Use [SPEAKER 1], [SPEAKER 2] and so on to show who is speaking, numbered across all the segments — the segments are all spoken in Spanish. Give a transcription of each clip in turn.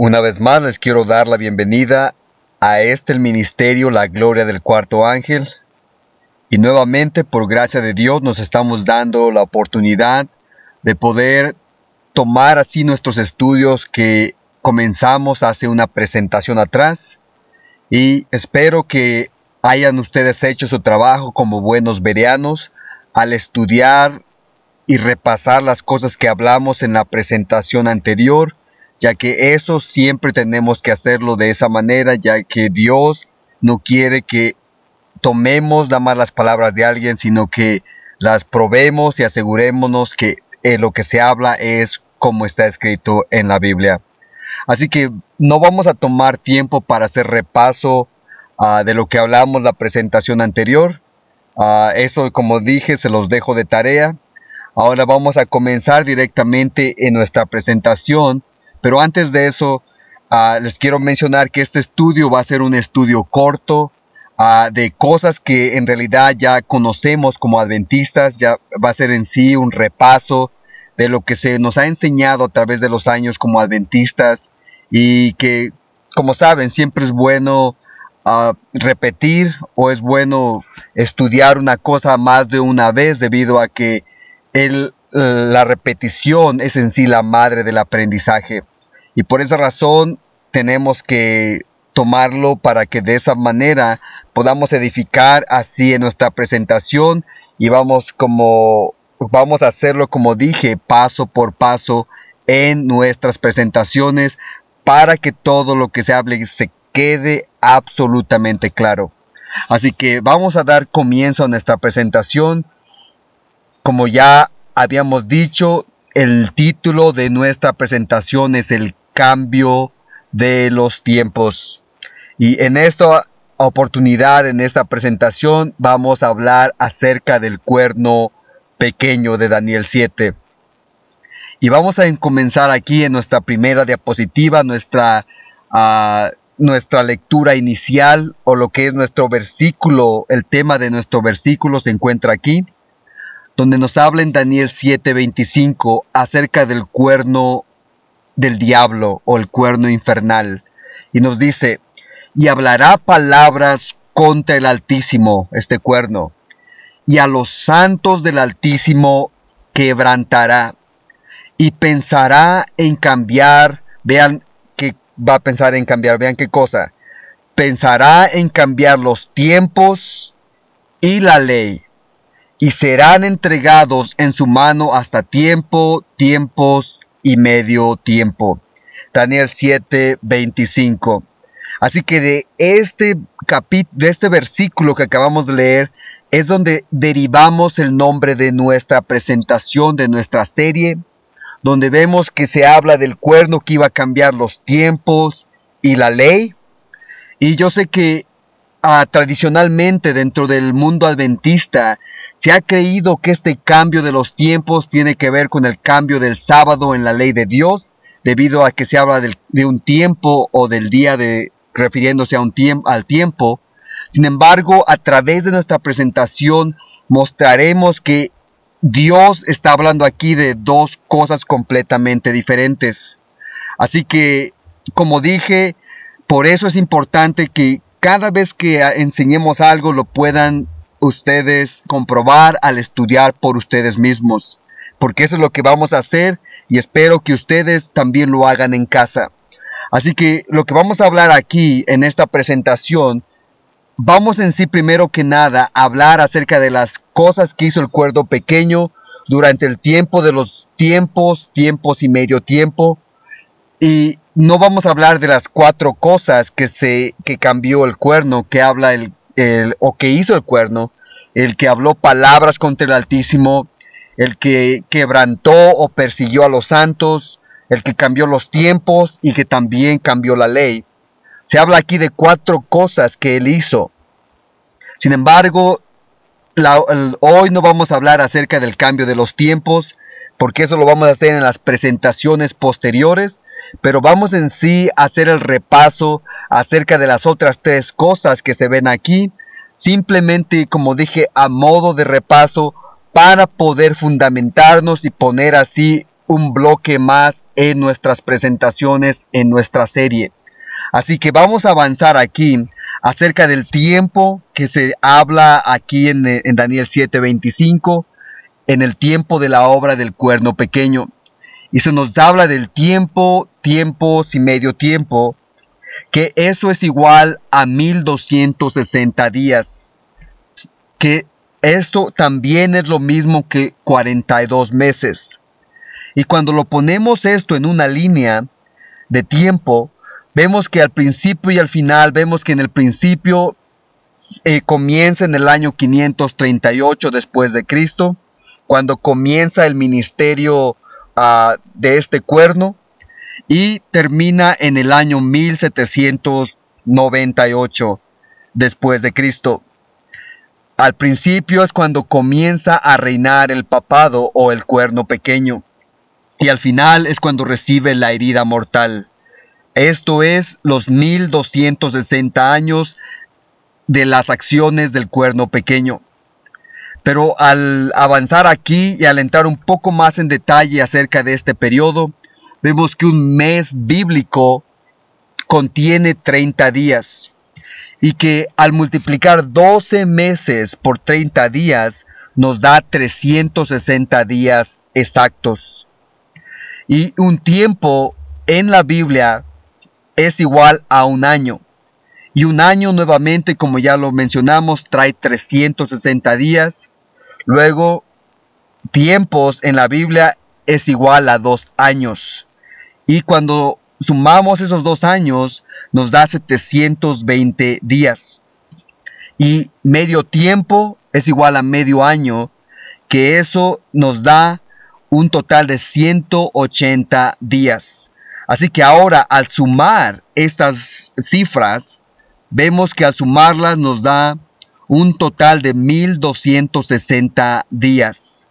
[SPEAKER 1] Una vez más les quiero dar la bienvenida a el ministerio La Gloria del Cuarto Ángel. Y nuevamente, por gracia de Dios, nos estamos dando la oportunidad de poder tomar así nuestros estudios que comenzamos hace una presentación atrás. Y espero que hayan ustedes hecho su trabajo como buenos bereanos al estudiar y repasar las cosas que hablamos en la presentación anterior, ya que eso siempre tenemos que hacerlo de esa manera, ya que Dios no quiere que tomemos nada más las palabras de alguien, sino que las probemos y asegurémonos que lo que se habla es como está escrito en la Biblia. Así que no vamos a tomar tiempo para hacer repaso de lo que hablamos la presentación anterior. Eso, como dije, se los dejo de tarea. Ahora vamos a comenzar directamente en nuestra presentación, pero antes de eso les quiero mencionar que este estudio va a ser un estudio corto de cosas que en realidad ya conocemos como adventistas. Ya va a ser en sí un repaso de lo que se nos ha enseñado a través de los años como adventistas, y que, como saben, siempre es bueno repetir, o es bueno estudiar una cosa más de una vez, debido a que la repetición es en sí la madre del aprendizaje, y por esa razón tenemos que tomarlo para que de esa manera podamos edificar así en nuestra presentación, y vamos a hacerlo, como dije, paso por paso en nuestras presentaciones, para que todo lo que se hable se quede absolutamente claro. Así que vamos a dar comienzo a nuestra presentación. Como ya habíamos dicho, el título de nuestra presentación es el cambio de los tiempos. Y en esta oportunidad, en esta presentación, vamos a hablar acerca del cuerno pequeño de Daniel 7. Y vamos a comenzar aquí en nuestra primera diapositiva, nuestra lectura inicial, o lo que es nuestro versículo. El tema de nuestro versículo se encuentra aquí, donde nos habla en Daniel 7:25 acerca del cuerno del diablo, o el cuerno infernal. Y nos dice: y hablará palabras contra el Altísimo, este cuerno, y a los santos del Altísimo quebrantará, y pensará en cambiar. Vean que va a pensar en cambiar, vean qué cosa. Pensará en cambiar los tiempos y la ley, y serán entregados en su mano hasta tiempos y medio tiempo. Daniel 7:25. Así que de este versículo que acabamos de leer es donde derivamos el nombre de nuestra presentación, de nuestra serie, donde vemos que se habla del cuerno que iba a cambiar los tiempos y la ley. Y yo sé que tradicionalmente dentro del mundo adventista se ha creído que este cambio de los tiempos tiene que ver con el cambio del sábado en la ley de Dios, debido a que se habla de un tiempo o del día, refiriéndose al tiempo. Sin embargo, a través de nuestra presentación mostraremos que Dios está hablando aquí de dos cosas completamente diferentes. Así que, como dije, por eso es importante que cada vez que enseñemos algo lo puedan ustedes comprobar al estudiar por ustedes mismos, porque eso es lo que vamos a hacer, y espero que ustedes también lo hagan en casa. Así que lo que vamos a hablar aquí en esta presentación, vamos en sí primero que nada a hablar acerca de las cosas que hizo el cuerno pequeño durante el tiempo de los tiempos y medio tiempo. Y no vamos a hablar de las 4 cosas que cambió el cuerno, que habla o que hizo el cuerno: el que habló palabras contra el Altísimo, el que quebrantó o persiguió a los santos, el que cambió los tiempos y que también cambió la ley. Se habla aquí de 4 cosas que él hizo. Sin embargo, hoy no vamos a hablar acerca del cambio de los tiempos, porque eso lo vamos a hacer en las presentaciones posteriores. Pero vamos en sí a hacer el repaso acerca de las otras 3 cosas que se ven aquí, simplemente, como dije, a modo de repaso, para poder fundamentarnos y poner así un bloque más en nuestras presentaciones en nuestra serie. Así que vamos a avanzar aquí acerca del tiempo que se habla aquí en Daniel 7:25, en el tiempo de la obra del cuerno pequeño. Y se nos habla del tiempo, tiempos y medio tiempo, que eso es igual a 1260 días. Que esto también es lo mismo que 42 meses. Y cuando lo ponemos esto en una línea de tiempo, vemos que al principio y al final, vemos que en el principio comienza en el año 538 después de Cristo, cuando comienza el ministerio de este cuerno, y termina en el año 1798 después de Cristo. Al principio es cuando comienza a reinar el papado o el cuerno pequeño, y al final es cuando recibe la herida mortal. Esto es los 1260 años de las acciones del cuerno pequeño. Pero al avanzar aquí y al entrar un poco más en detalle acerca de este periodo, vemos que un mes bíblico contiene 30 días. Y que al multiplicar 12 meses por 30 días, nos da 360 días exactos. Y un tiempo en la Biblia es igual a un año. Y un año nuevamente, como ya lo mencionamos, trae 360 días. Luego, tiempos en la Biblia es igual a 2 años. Y cuando sumamos esos 2 años, nos da 720 días. Y medio tiempo es igual a medio año, que eso nos da un total de 180 días. Así que ahora, al sumar estas cifras, vemos que al sumarlas nos da un total de 1260 días.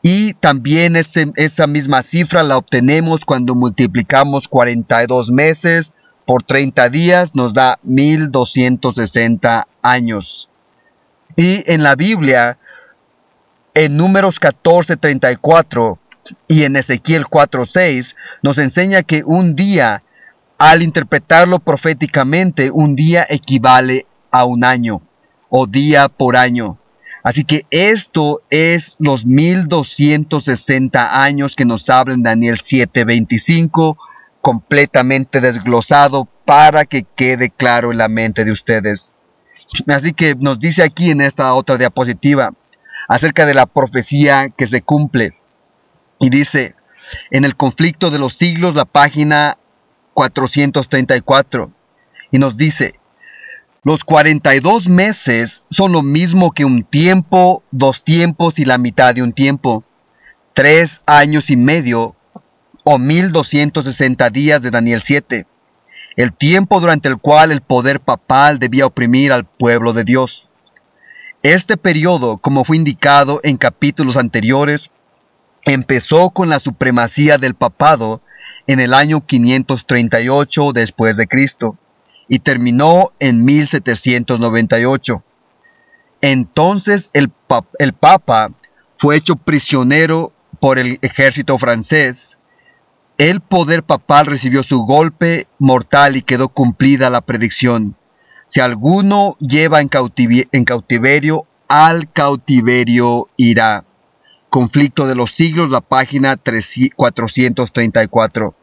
[SPEAKER 1] Y también esa misma cifra la obtenemos cuando multiplicamos 42 meses por 30 días, nos da 1260 años. Y en la Biblia, en Números 14:34 y en Ezequiel 4:6, nos enseña que un día, al interpretarlo proféticamente, un día equivale a un año, o día por año. Así que esto es los 1260 años que nos habla en Daniel 7:25, completamente desglosado para que quede claro en la mente de ustedes. Así que nos dice aquí en esta otra diapositiva acerca de la profecía que se cumple. Y dice, en el conflicto de los siglos, la página 434, y nos dice: los 42 meses son lo mismo que un tiempo, 2 tiempos y la mitad de un tiempo, 3 años y medio, o 1260 días de Daniel 7, el tiempo durante el cual el poder papal debía oprimir al pueblo de Dios. Este periodo, como fue indicado en capítulos anteriores, empezó con la supremacía del papado en el año 538 después de Cristo y terminó en 1798. Entonces el Papa fue hecho prisionero por el ejército francés. El poder papal recibió su golpe mortal y quedó cumplida la predicción: si alguno lleva en cautiverio, al cautiverio irá. Conflicto de los siglos, la página 434.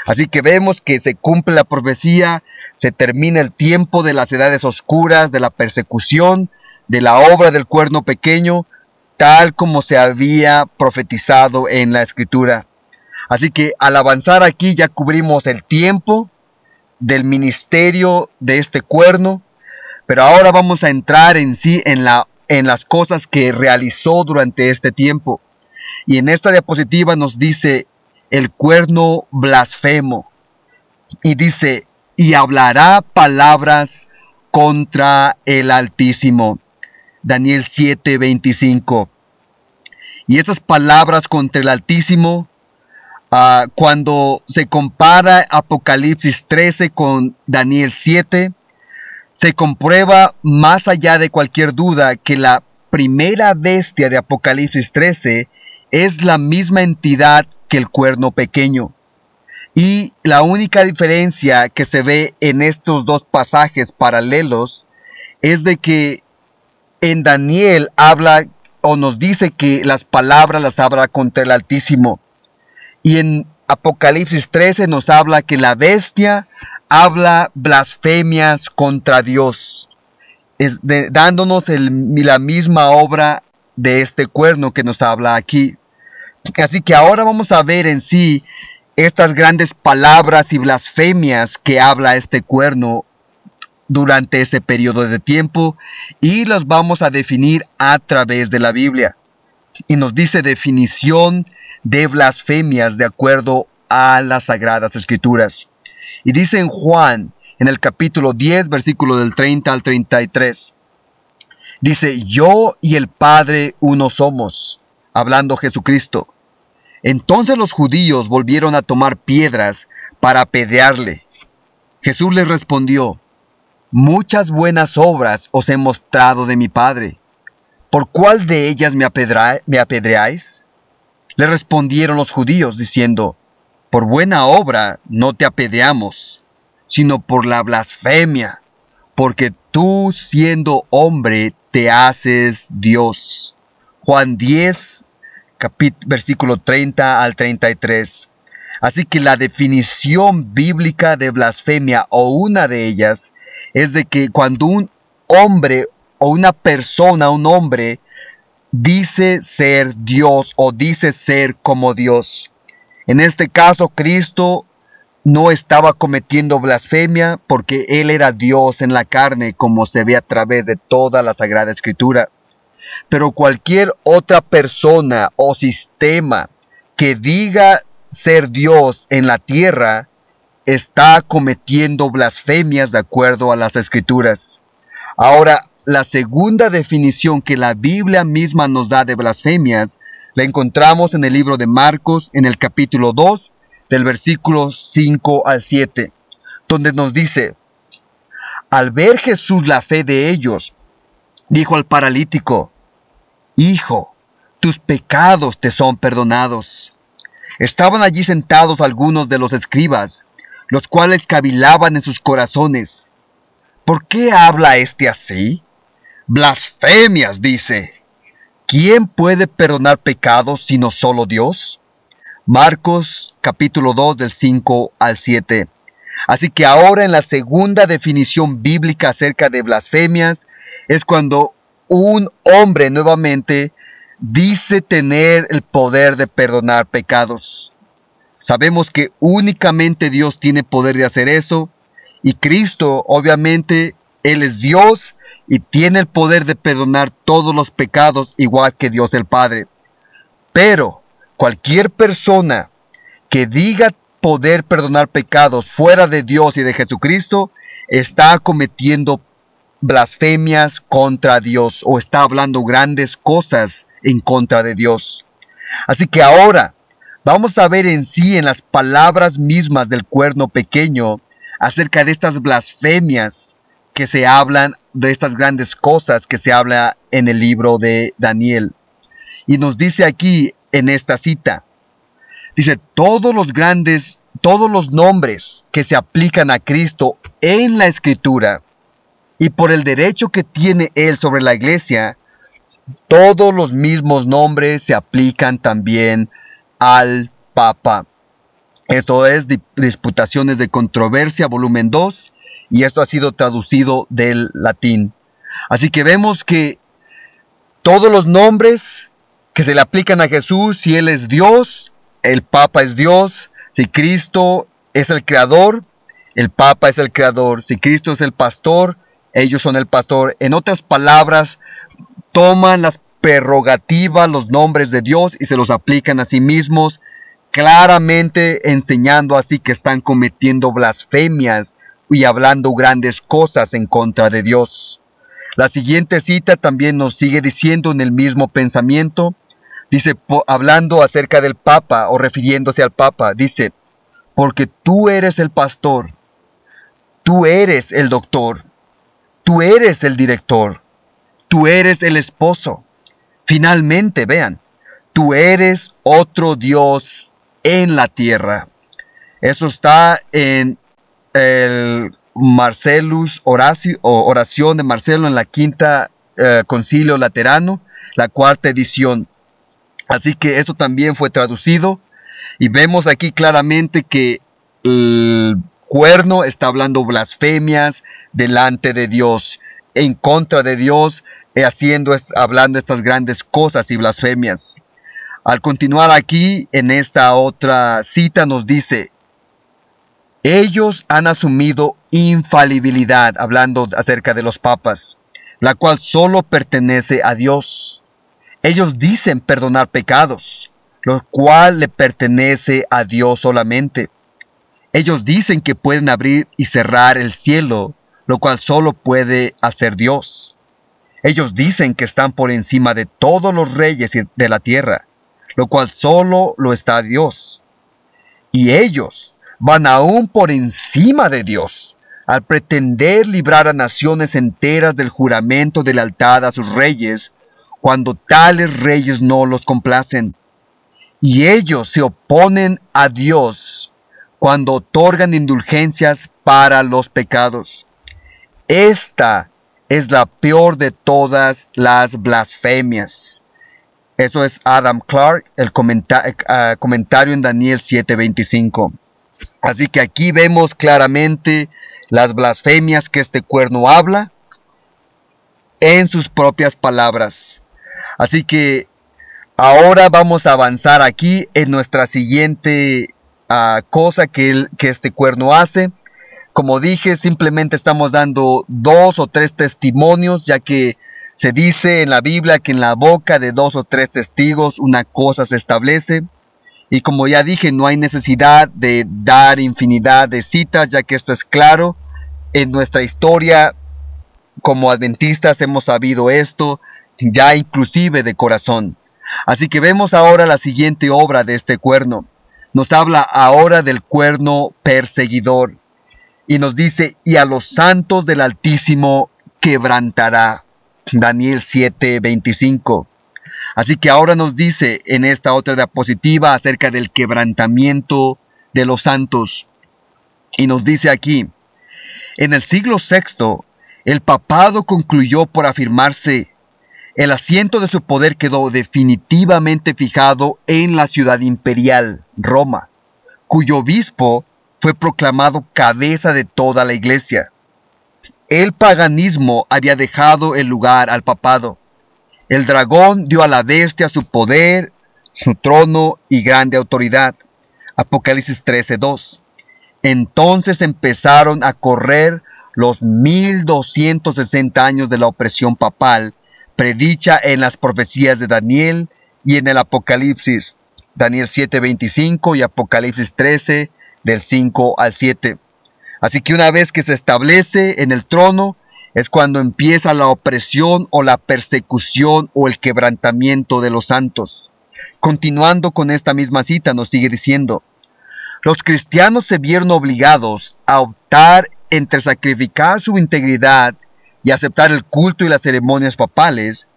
[SPEAKER 1] Así que vemos que se cumple la profecía, se termina el tiempo de las edades oscuras, de la persecución, de la obra del cuerno pequeño, tal como se había profetizado en la Escritura. Así que al avanzar aquí ya cubrimos el tiempo del ministerio de este cuerno, pero ahora vamos a entrar en sí en las cosas que realizó durante este tiempo. Y en esta diapositiva nos dice el cuerno blasfemo. Y dice, y hablará palabras contra el Altísimo. Daniel 7:25. Y esas palabras contra el Altísimo, cuando se compara Apocalipsis 13 con Daniel 7, se comprueba más allá de cualquier duda que la primera bestia de Apocalipsis 13 es la misma entidad que el cuerno pequeño. Y la única diferencia que se ve en estos dos pasajes paralelos es de que en Daniel habla o nos dice que las palabras las habla contra el Altísimo. Y en Apocalipsis 13 nos habla que la bestia habla blasfemias contra Dios, dándonos la misma obra de este cuerno que nos habla aquí. Así que ahora vamos a ver en sí estas grandes palabras y blasfemias que habla este cuerno durante ese periodo de tiempo, y las vamos a definir a través de la Biblia. Y nos dice definición de blasfemias de acuerdo a las Sagradas Escrituras. Y dice en Juan, en el capítulo 10, versículo del 30 al 33. Dice, yo y el Padre uno somos, hablando Jesucristo. Entonces los judíos volvieron a tomar piedras para apedrearle. Jesús les respondió, muchas buenas obras os he mostrado de mi Padre. ¿Por cuál de ellas me apedreáis? Le respondieron los judíos, diciendo, por buena obra no te apedreamos, sino por la blasfemia, porque tú, siendo hombre, te haces Dios. Juan 10, versículo 30 al 33. Así que la definición bíblica de blasfemia, o una de ellas, es de que cuando un hombre o una persona, un hombre, dice ser Dios o dice ser como Dios. En este caso, Cristo no estaba cometiendo blasfemia porque Él era Dios en la carne, como se ve a través de toda la Sagrada Escritura. Pero cualquier otra persona o sistema que diga ser Dios en la tierra está cometiendo blasfemias de acuerdo a las Escrituras. Ahora, la segunda definición que la Biblia misma nos da de blasfemias la encontramos en el libro de Marcos, en el capítulo 2, del versículo 5 al 7, donde nos dice, al ver Jesús la fe de ellos, dijo al paralítico, hijo, tus pecados te son perdonados. Estaban allí sentados algunos de los escribas, los cuales cavilaban en sus corazones. ¿Por qué habla este así? Blasfemias, dice. ¿Quién puede perdonar pecados sino solo Dios? Marcos capítulo 2 del 5 al 7. Así que ahora en la segunda definición bíblica acerca de blasfemias es cuando un hombre nuevamente dice tener el poder de perdonar pecados. Sabemos que únicamente Dios tiene poder de hacer eso, y Cristo, obviamente, Él es Dios y tiene el poder de perdonar todos los pecados igual que Dios el Padre. Pero cualquier persona que diga poder perdonar pecados fuera de Dios y de Jesucristo está cometiendo blasfemias contra Dios o está hablando grandes cosas en contra de Dios. Así que ahora vamos a ver en sí en las palabras mismas del cuerno pequeño acerca de estas blasfemias que se hablan, de estas grandes cosas que se habla en el libro de Daniel. Y nos dice aquí en esta cita, dice, todos los nombres que se aplican a Cristo en la Escritura y por el derecho que tiene Él sobre la iglesia, todos los mismos nombres se aplican también al Papa. Esto es Disputaciones de Controversia, volumen 2, y esto ha sido traducido del latín. Así que vemos que todos los nombres que se le aplican a Jesús, si Él es Dios, el Papa es Dios. Si Cristo es el Creador, el Papa es el Creador. Si Cristo es el pastor, ellos son el pastor. En otras palabras, toman las prerrogativas, los nombres de Dios y se los aplican a sí mismos, claramente enseñando así que están cometiendo blasfemias y hablando grandes cosas en contra de Dios. La siguiente cita también nos sigue diciendo en el mismo pensamiento. Dice, hablando acerca del Papa o refiriéndose al Papa, dice, porque tú eres el pastor, tú eres el doctor, tú eres el director, tú eres el esposo. Finalmente, vean, tú eres otro Dios en la tierra. Eso está en el Marcellus Horacio, o oración de Marcelo en la quinta concilio laterano, la cuarta edición. Así que eso también fue traducido y vemos aquí claramente que el cuerno está hablando blasfemias delante de Dios, en contra de Dios, hablando estas grandes cosas y blasfemias. Al continuar aquí, en esta otra cita nos dice: ellos han asumido infalibilidad, hablando acerca de los papas, la cual solo pertenece a Dios. Ellos dicen perdonar pecados, lo cual le pertenece a Dios solamente. Ellos dicen que pueden abrir y cerrar el cielo, lo cual solo puede hacer Dios. Ellos dicen que están por encima de todos los reyes de la tierra, lo cual solo lo está Dios. Y ellos van aún por encima de Dios, al pretender librar a naciones enteras del juramento de lealtad a sus reyes, cuando tales reyes no los complacen. Y ellos se oponen a Dios cuando otorgan indulgencias para los pecados. Esta es la peor de todas las blasfemias. Eso es Adam Clark, el comentario en Daniel 7:25. Así que aquí vemos claramente las blasfemias que este cuerno habla en sus propias palabras. Así que ahora vamos a avanzar aquí en nuestra siguiente cosa que este cuerno hace. Como dije, simplemente estamos dando 2 o 3 testimonios, ya que se dice en la Biblia que en la boca de 2 o 3 testigos una cosa se establece. Y como ya dije, no hay necesidad de dar infinidad de citas, ya que esto es claro. En nuestra historia como adventistas hemos sabido esto, ya inclusive de corazón. Así que vemos ahora la siguiente obra de este cuerno. Nos habla ahora del cuerno perseguidor. Y nos dice: y a los santos del Altísimo quebrantará. Daniel 7:25. Así que ahora nos dice en esta otra diapositiva acerca del quebrantamiento de los santos. Y nos dice aquí: en el siglo VI, el papado concluyó por afirmarse. El asiento de su poder quedó definitivamente fijado en la ciudad imperial, Roma, cuyo obispo fue proclamado cabeza de toda la iglesia. El paganismo había dejado el lugar al papado. El dragón dio a la bestia su poder, su trono y grande autoridad. Apocalipsis 13:2. Entonces empezaron a correr los 1260 años de la opresión papal, predicha en las profecías de Daniel y en el Apocalipsis, Daniel 7:25 y Apocalipsis 13, del 5 al 7. Así que una vez que se establece en el trono, es cuando empieza la opresión o la persecución o el quebrantamiento de los santos. Continuando con esta misma cita, nos sigue diciendo: los cristianos se vieron obligados a optar entre sacrificar su integridad y aceptar el culto y las ceremonias papales,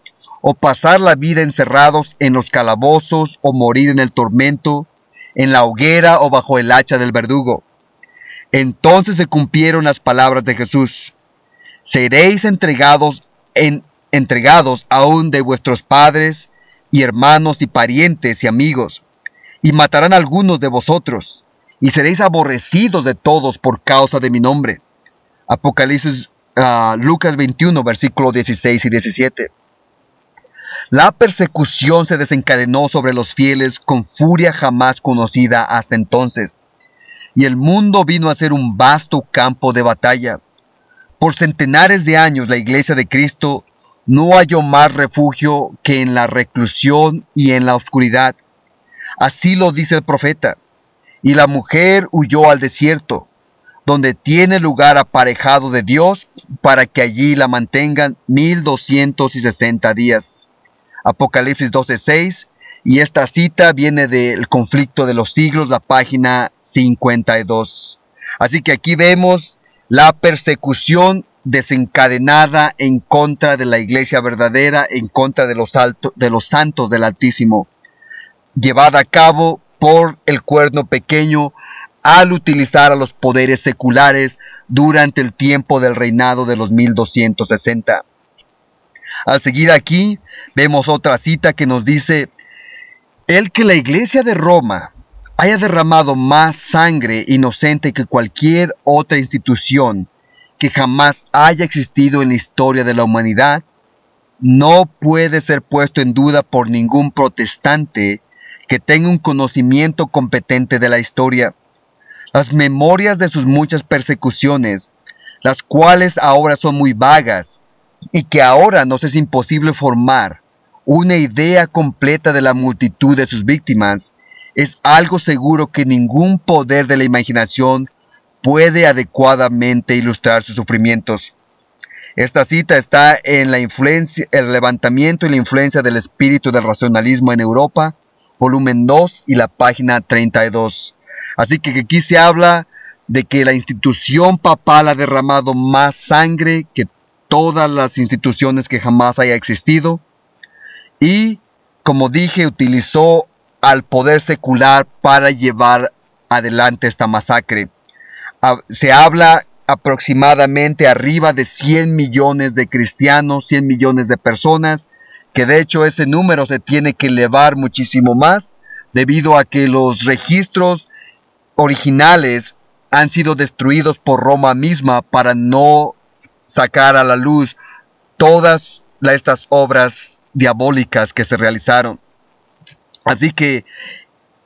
[SPEAKER 1] o pasar la vida encerrados en los calabozos, o morir en el tormento, en la hoguera o bajo el hacha del verdugo. Entonces se cumplieron las palabras de Jesús: seréis entregados aún de vuestros padres y hermanos y parientes y amigos, y matarán a algunos de vosotros, y seréis aborrecidos de todos por causa de mi nombre. Apocalipsis, Lucas 21, versículos 16 y 17. La persecución se desencadenó sobre los fieles con furia jamás conocida hasta entonces, y el mundo vino a ser un vasto campo de batalla. Por centenares de años la Iglesia de Cristo no halló más refugio que en la reclusión y en la oscuridad. Así lo dice el profeta: y la mujer huyó al desierto, donde tiene lugar aparejado de Dios, para que allí la mantengan 1260 días. Apocalipsis 12:6, y esta cita viene del Conflicto de los Siglos, la página 52. Así que aquí vemos la persecución desencadenada en contra de la iglesia verdadera, en contra de los santos del Altísimo, llevada a cabo por el cuerno pequeño al utilizar a los poderes seculares durante el tiempo del reinado de los 1260. Al seguir aquí, vemos otra cita que nos dice: el que la Iglesia de Roma haya derramado más sangre inocente que cualquier otra institución que jamás haya existido en la historia de la humanidad, no puede ser puesto en duda por ningún protestante que tenga un conocimiento competente de la historia. Las memorias de sus muchas persecuciones, las cuales ahora son muy vagas, y que ahora nos es imposible formar una idea completa de la multitud de sus víctimas, es algo seguro que ningún poder de la imaginación puede adecuadamente ilustrar sus sufrimientos. Esta cita está en el levantamiento y la influencia del espíritu del racionalismo en Europa, volumen 2 y la página 32. Así que aquí se habla de que la institución papal ha derramado más sangre que todas las instituciones que jamás haya existido. Y, como dije, utilizó al poder secular para llevar adelante esta masacre. Se habla aproximadamente arriba de 100 millones de cristianos, 100 millones de personas, que de hecho ese número se tiene que elevar muchísimo más, debido a que los registros originales han sido destruidos por Roma misma para no sacar a la luz todas estas obras diabólicas que se realizaron. Así que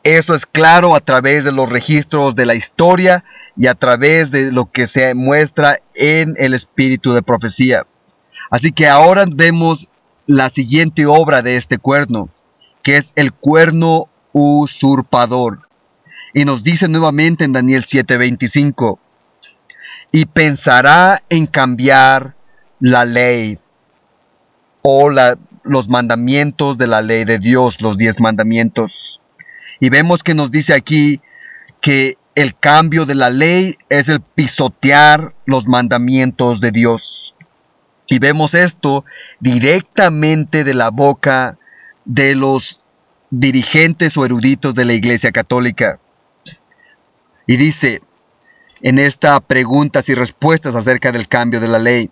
[SPEAKER 1] eso es claro a través de los registros de la historia y a través de lo que se muestra en el espíritu de profecía. Así que ahora vemos la siguiente obra de este cuerno, que es el cuerno usurpador. Y nos dice nuevamente en Daniel 7:25, y pensará en cambiar la ley o los mandamientos de la ley de Dios, los 10 mandamientos. Y vemos que nos dice aquí que el cambio de la ley es el pisotear los mandamientos de Dios. Y vemos esto directamente de la boca de los dirigentes o eruditos de la Iglesia Católica. Y dice, en esta preguntas y respuestas acerca del cambio de la ley,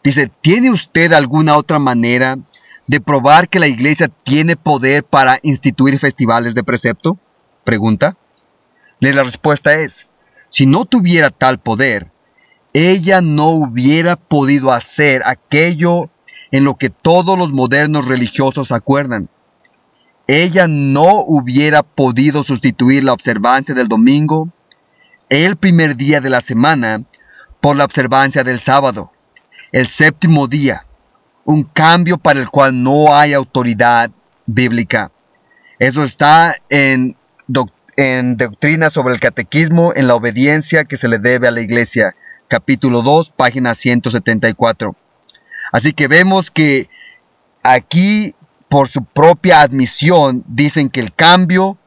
[SPEAKER 1] dice: ¿tiene usted alguna otra manera de probar que la Iglesia tiene poder para instituir festivales de precepto? Pregunta. La respuesta es: si no tuviera tal poder, ella no hubiera podido hacer aquello en lo que todos los modernos religiosos acuerdan. Ella no hubiera podido sustituir la observancia del domingo, el primer día de la semana, por la observancia del sábado, el séptimo día, un cambio para el cual no hay autoridad bíblica. Eso está en Doctrina sobre el Catequismo, en la obediencia que se le debe a la Iglesia, capítulo 2, página 174. Así que vemos que aquí, por su propia admisión, dicen que el cambio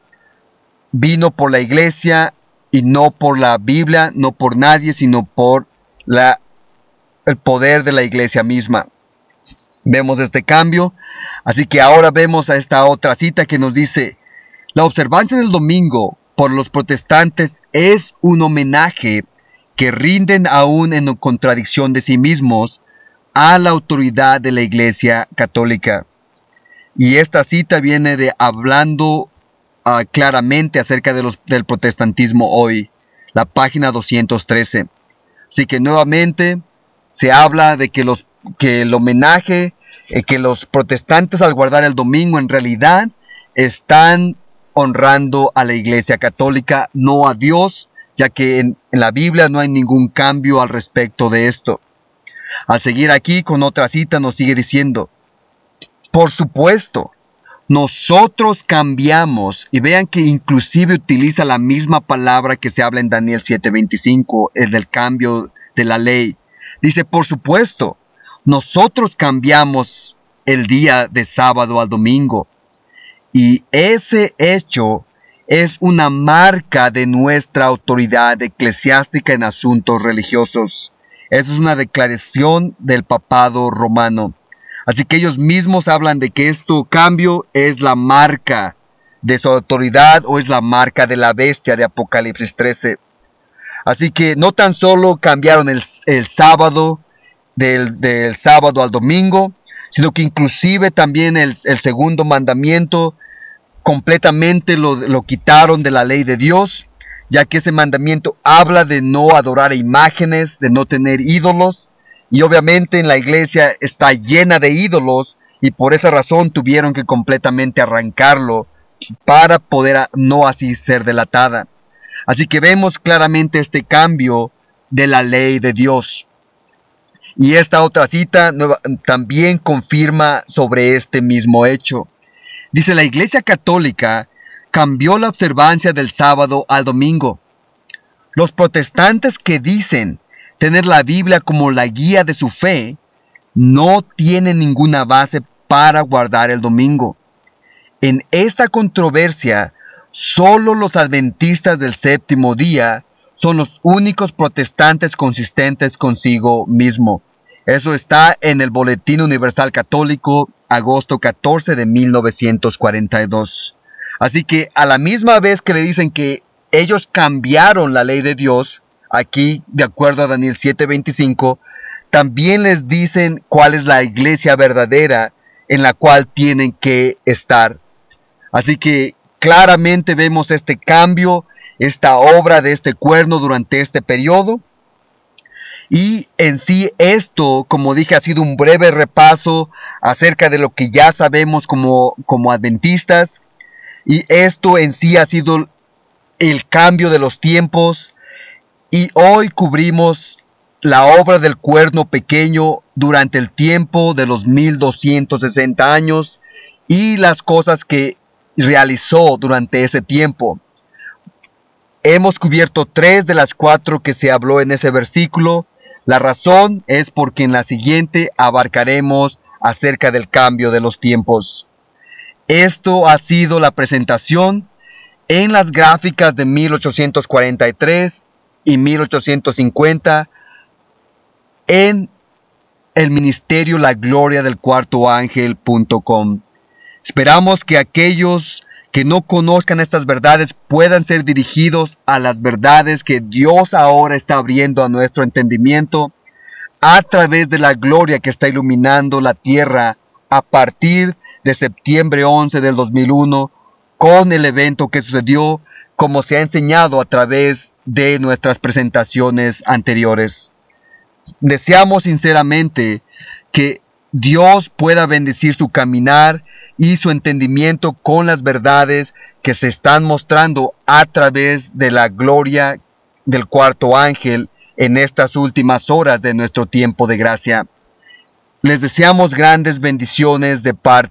[SPEAKER 1] vino por la Iglesia y no por la Biblia, no por nadie, sino por el poder de la Iglesia misma. Vemos este cambio. Así que ahora vemos a esta otra cita que nos dice: la observancia del domingo por los protestantes es un homenaje que rinden aún en contradicción de sí mismos a la autoridad de la Iglesia Católica. Y esta cita viene hablando claramente acerca del protestantismo hoy, la página 213. Así que nuevamente se habla de que el homenaje, que los protestantes al guardar el domingo en realidad están honrando a la Iglesia Católica, no a Dios, ya que en la Biblia no hay ningún cambio al respecto de esto. Al seguir aquí con otra cita nos sigue diciendo: por supuesto, nosotros cambiamos, y vean que inclusive utiliza la misma palabra que se habla en Daniel 7:25, el del cambio de la ley. Dice: por supuesto, nosotros cambiamos el día de sábado al domingo. Y ese hecho es una marca de nuestra autoridad eclesiástica en asuntos religiosos. Esa es una declaración del papado romano. Así que ellos mismos hablan de que este cambio es la marca de su autoridad o es la marca de la bestia de Apocalipsis 13. Así que no tan solo cambiaron el sábado del sábado al domingo, sino que inclusive también el segundo mandamiento completamente lo quitaron de la ley de Dios, ya que ese mandamiento habla de no adorar imágenes, de no tener ídolos, y obviamente en la iglesia está llena de ídolos, y por esa razón tuvieron que completamente arrancarlo para poder no así ser delatada. Así que vemos claramente este cambio de la ley de Dios. Y esta otra cita también confirma sobre este mismo hecho. Dice, la Iglesia Católica cambió la observancia del sábado al domingo. Los protestantes que dicen tener la Biblia como la guía de su fe, no tienen ninguna base para guardar el domingo. En esta controversia, solo los adventistas del séptimo día son los únicos protestantes consistentes consigo mismo. Eso está en el Boletín Universal Católico, agosto 14 de 1942. Así que a la misma vez que le dicen que ellos cambiaron la ley de Dios, aquí de acuerdo a Daniel 7:25, también les dicen cuál es la iglesia verdadera en la cual tienen que estar. Así que claramente vemos este cambio, esta obra de este cuerno durante este periodo. Y en sí esto, como dije, ha sido un breve repaso acerca de lo que ya sabemos como adventistas. Y esto en sí ha sido el cambio de los tiempos. Y hoy cubrimos la obra del cuerno pequeño durante el tiempo de los 1260 años y las cosas que realizó durante ese tiempo. Hemos cubierto 3 de las 4 que se habló en ese versículo. La razón es porque en la siguiente abarcaremos acerca del cambio de los tiempos. Esto ha sido la presentación en las gráficas de 1843 y 1850 en el ministerio La Gloria del Cuarto Ángel.com. Esperamos que aquellos que no conozcan estas verdades puedan ser dirigidos a las verdades que Dios ahora está abriendo a nuestro entendimiento a través de la gloria que está iluminando la tierra a partir de septiembre 11 del 2001 con el evento que sucedió, como se ha enseñado a través de nuestras presentaciones anteriores. Deseamos sinceramente que Dios pueda bendecir su caminar y su entendimiento con las verdades que se están mostrando a través de la gloria del cuarto ángel en estas últimas horas de nuestro tiempo de gracia. Les deseamos grandes bendiciones de parte